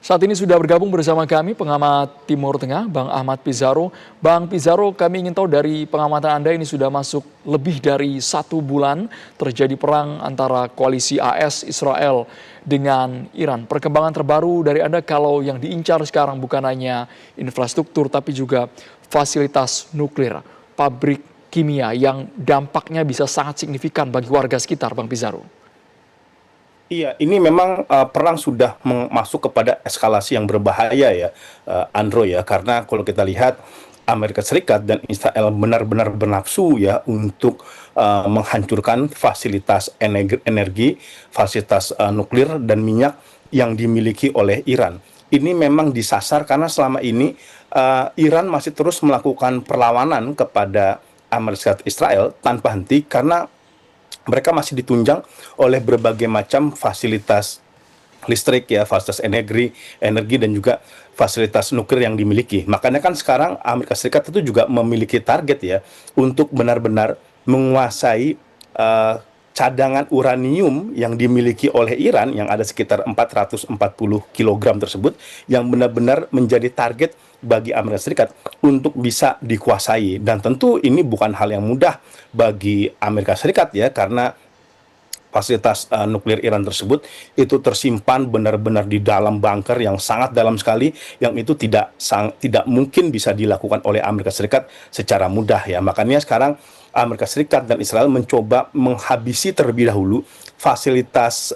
Saat ini sudah bergabung bersama kami pengamat Timur Tengah, Bang Ahmad Pizarro. Bang Pizarro, kami ingin tahu dari pengamatan Anda ini sudah masuk lebih dari 1 bulan terjadi perang antara koalisi AS Israel dengan Iran. Perkembangan terbaru dari Anda kalau yang diincar sekarang bukan hanya infrastruktur tapi juga fasilitas nuklir, pabrik kimia yang dampaknya bisa sangat signifikan bagi warga sekitar, Bang Pizarro. Iya, ini memang perang sudah masuk kepada eskalasi yang berbahaya ya, Andro ya, karena kalau kita lihat Amerika Serikat dan Israel benar-benar bernafsu ya untuk menghancurkan fasilitas energi, fasilitas nuklir dan minyak yang dimiliki oleh Iran. Ini memang disasar karena selama ini Iran masih terus melakukan perlawanan kepada Amerika Serikat Israel tanpa henti karena mereka masih ditunjang oleh berbagai macam fasilitas listrik ya, fasilitas energi dan juga fasilitas nuklir yang dimiliki. Makanya kan sekarang Amerika Serikat itu juga memiliki target ya untuk benar-benar menguasai cadangan uranium yang dimiliki oleh Iran yang ada sekitar 440 kg tersebut yang benar-benar menjadi target bagi Amerika Serikat untuk bisa dikuasai. Dan tentu ini bukan hal yang mudah bagi Amerika Serikat ya, karena fasilitas nuklir Iran tersebut itu tersimpan benar-benar di dalam bunker yang sangat dalam sekali, yang itu tidak mungkin bisa dilakukan oleh Amerika Serikat secara mudah ya. Makanya sekarang Amerika Serikat dan Israel mencoba menghabisi terlebih dahulu fasilitas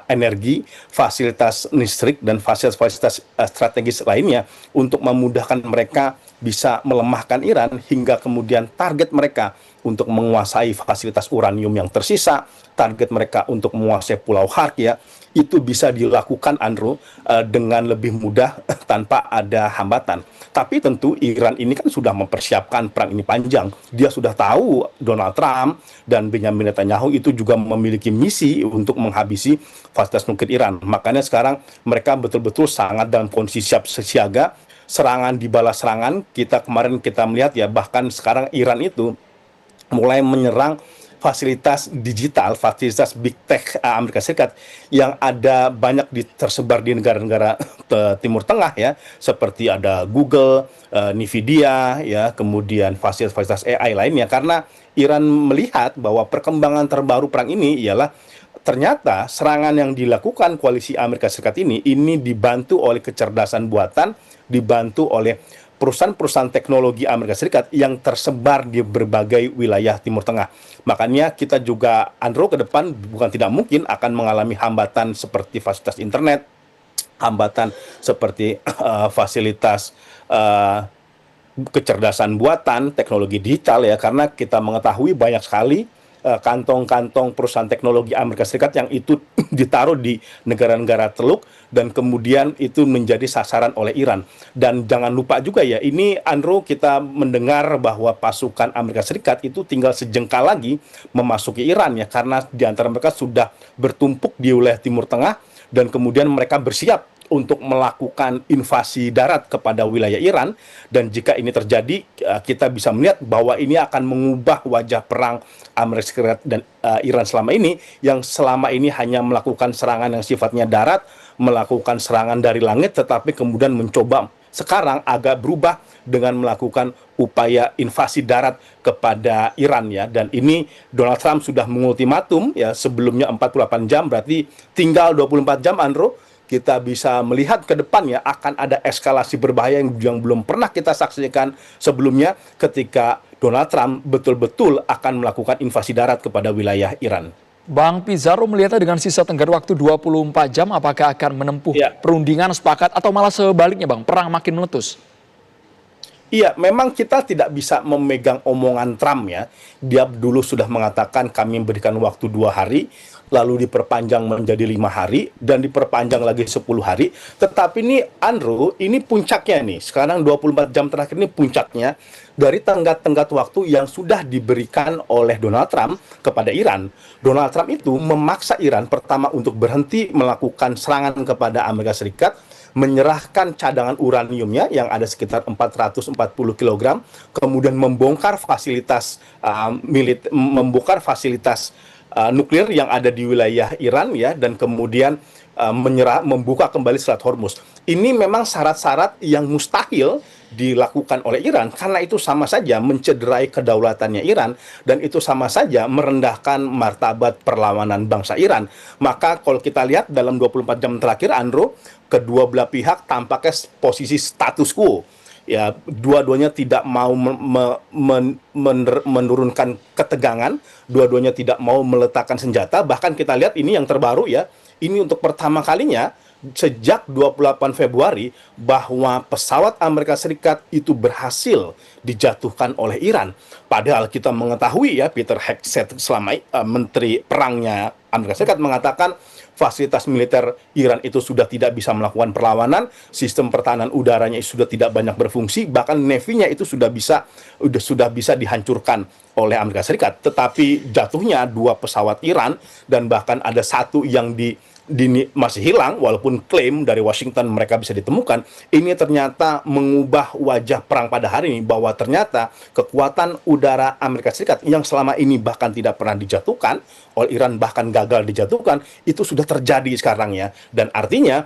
energi, fasilitas listrik, dan fasilitas strategis lainnya untuk memudahkan mereka bisa melemahkan Iran hingga kemudian target mereka untuk menguasai fasilitas uranium yang tersisa, target mereka untuk menguasai Pulau Hark ya, itu bisa dilakukan Andrew dengan lebih mudah tanpa ada hambatan. Tapi tentu Iran ini kan sudah mempersiapkan perang ini panjang. Dia sudah tahu Donald Trump dan Benjamin Netanyahu itu juga memiliki misi untuk menghabisi fasilitas nuklir Iran. Makanya sekarang mereka betul-betul sangat dalam kondisi siap siaga, serangan dibalas serangan. Kemarin kita melihat ya, bahkan sekarang Iran itu mulai menyerang fasilitas digital, fasilitas big tech Amerika Serikat yang ada banyak tersebar di negara-negara Timur Tengah ya, seperti ada Google, Nvidia ya, kemudian fasilitas AI lainnya, karena Iran melihat bahwa perkembangan terbaru perang ini ialah ternyata serangan yang dilakukan koalisi Amerika Serikat ini dibantu oleh kecerdasan buatan, dibantu oleh perusahaan-perusahaan teknologi Amerika Serikat yang tersebar di berbagai wilayah Timur Tengah. Makanya kita juga, Andro, ke depan bukan tidak mungkin akan mengalami hambatan seperti fasilitas internet, hambatan seperti fasilitas kecerdasan buatan, teknologi digital ya, karena kita mengetahui banyak sekali kantong-kantong perusahaan teknologi Amerika Serikat yang itu ditaruh di negara-negara Teluk dan kemudian itu menjadi sasaran oleh Iran. Dan jangan lupa juga ya, ini Andrew, kita mendengar bahwa pasukan Amerika Serikat itu tinggal sejengkal lagi memasuki Iran ya, karena di antara mereka sudah bertumpuk di wilayah Timur Tengah dan kemudian mereka bersiap untuk melakukan invasi darat kepada wilayah Iran. Dan jika ini terjadi, kita bisa melihat bahwa ini akan mengubah wajah perang Amerika Serikat dan Iran selama ini, yang selama ini hanya melakukan serangan yang sifatnya darat, melakukan serangan dari langit, tetapi kemudian mencoba sekarang agak berubah dengan melakukan upaya invasi darat kepada Iran ya. Dan ini Donald Trump sudah mengultimatum ya, sebelumnya 48 jam, berarti tinggal 24 jam Andrew, kita bisa melihat ke depan ya, akan ada eskalasi berbahaya yang belum pernah kita saksikan sebelumnya ketika Donald Trump betul-betul akan melakukan invasi darat kepada wilayah Iran. Bang Pizarro melihatnya dengan sisa tenggat waktu 24 jam, apakah akan menempuh perundingan sepakat atau malah sebaliknya Bang, perang makin meletus? Iya, memang kita tidak bisa memegang omongan Trump ya. Dia dulu sudah mengatakan kami memberikan waktu 2 hari, lalu diperpanjang menjadi 5 hari, dan diperpanjang lagi 10 hari. Tetapi ini, Andrew, ini puncaknya nih. Sekarang 24 jam terakhir ini puncaknya dari tenggat-tenggat waktu yang sudah diberikan oleh Donald Trump kepada Iran. Donald Trump itu memaksa Iran pertama untuk berhenti melakukan serangan kepada Amerika Serikat, menyerahkan cadangan uraniumnya yang ada sekitar 440 kg, kemudian membongkar fasilitas nuklir yang ada di wilayah Iran ya, dan kemudian membuka kembali Selat Hormuz. Ini memang syarat-syarat yang mustahil dilakukan oleh Iran, karena itu sama saja mencederai kedaulatannya Iran, dan itu sama saja merendahkan martabat perlawanan bangsa Iran. Maka kalau kita lihat dalam 24 jam terakhir, Andro, kedua belah pihak tampaknya posisi status quo. Ya, dua-duanya tidak mau menurunkan ketegangan, dua-duanya tidak mau meletakkan senjata. Bahkan kita lihat ini yang terbaru ya, ini untuk pertama kalinya sejak 28 Februari bahwa pesawat Amerika Serikat itu berhasil dijatuhkan oleh Iran. Padahal kita mengetahui ya, Peter Hegseth selama Menteri Perangnya Amerika Serikat mengatakan fasilitas militer Iran itu sudah tidak bisa melakukan perlawanan, sistem pertahanan udaranya sudah tidak banyak berfungsi, bahkan Navy-nya itu sudah bisa dihancurkan oleh Amerika Serikat. Tetapi jatuhnya dua pesawat Iran dan bahkan ada satu yang masih hilang, walaupun klaim dari Washington mereka bisa ditemukan, ini ternyata mengubah wajah perang pada hari ini, bahwa ternyata kekuatan udara Amerika Serikat yang selama ini bahkan tidak pernah dijatuhkan oleh Iran, bahkan gagal dijatuhkan, itu sudah terjadi sekarang ya. Dan artinya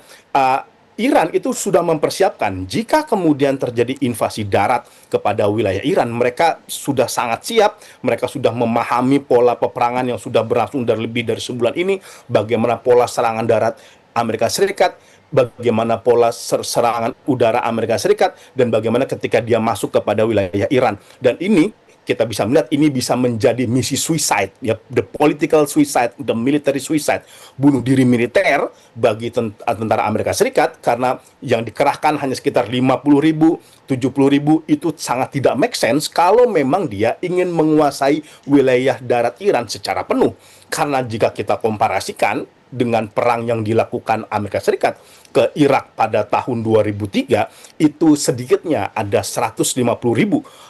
Iran itu sudah mempersiapkan jika kemudian terjadi invasi darat kepada wilayah Iran, mereka sudah sangat siap, mereka sudah memahami pola peperangan yang sudah berlangsung dari lebih dari sebulan ini, bagaimana pola serangan darat Amerika Serikat, bagaimana pola serangan udara Amerika Serikat, dan bagaimana ketika dia masuk kepada wilayah Iran. Dan ini kita bisa melihat ini bisa menjadi misi suicide, ya, the political suicide, the military suicide, bunuh diri militer bagi tentara Amerika Serikat, karena yang dikerahkan hanya sekitar 50.000, 70.000, itu sangat tidak make sense kalau memang dia ingin menguasai wilayah darat Iran secara penuh. Karena jika kita komparasikan dengan perang yang dilakukan Amerika Serikat ke Irak pada tahun 2003, itu sedikitnya ada 150.000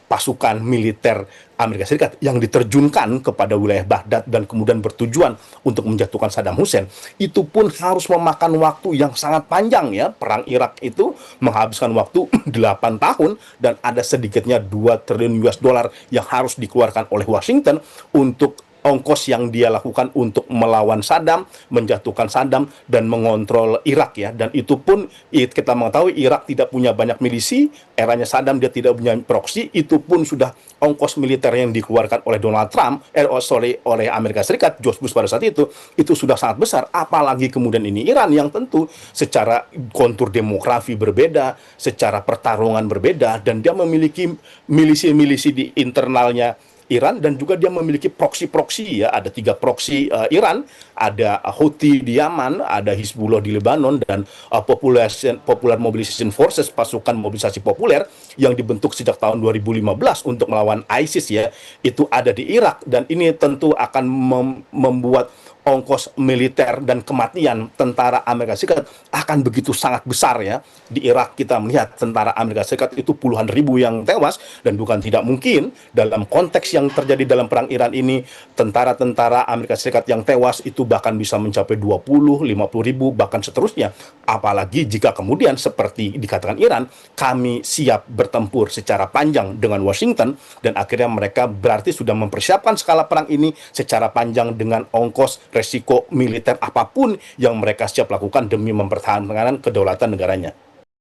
pasukan militer Amerika Serikat yang diterjunkan kepada wilayah Baghdad dan kemudian bertujuan untuk menjatuhkan Saddam Hussein. Itu pun harus memakan waktu yang sangat panjang ya. Perang Irak itu menghabiskan waktu 8 tahun dan ada sedikitnya 2 triliun US dollar yang harus dikeluarkan oleh Washington untuk ongkos yang dia lakukan untuk melawan Saddam, menjatuhkan Saddam, dan mengontrol Irak ya. Dan itu pun kita mengetahui Irak tidak punya banyak milisi, eranya Saddam dia tidak punya proksi, itu pun sudah ongkos militer yang dikeluarkan oleh Donald Trump, oleh Amerika Serikat, George Bush pada saat itu sudah sangat besar. Apalagi kemudian ini Iran yang tentu secara kontur demografi berbeda, secara pertarungan berbeda, dan dia memiliki milisi-milisi di internalnya Iran, dan juga dia memiliki proksi-proksi ya, ada 3 proksi Iran, ada Houthi di Yaman, ada Hizbullah di Lebanon, dan Popular Mobilization Forces, pasukan mobilisasi populer yang dibentuk sejak tahun 2015 untuk melawan ISIS ya, itu ada di Irak. Dan ini tentu akan membuat ongkos militer dan kematian tentara Amerika Serikat akan begitu sangat besar ya. Di Irak kita melihat tentara Amerika Serikat itu puluhan ribu yang tewas, dan bukan tidak mungkin dalam konteks yang terjadi dalam perang Iran ini, tentara-tentara Amerika Serikat yang tewas itu bahkan bisa mencapai 20, 50 ribu, bahkan seterusnya. Apalagi jika kemudian seperti dikatakan Iran, kami siap bertempur secara panjang dengan Washington, dan akhirnya mereka berarti sudah mempersiapkan skala perang ini secara panjang dengan ongkos resiko militer apapun yang mereka siap lakukan demi mempertahankan kedaulatan negaranya.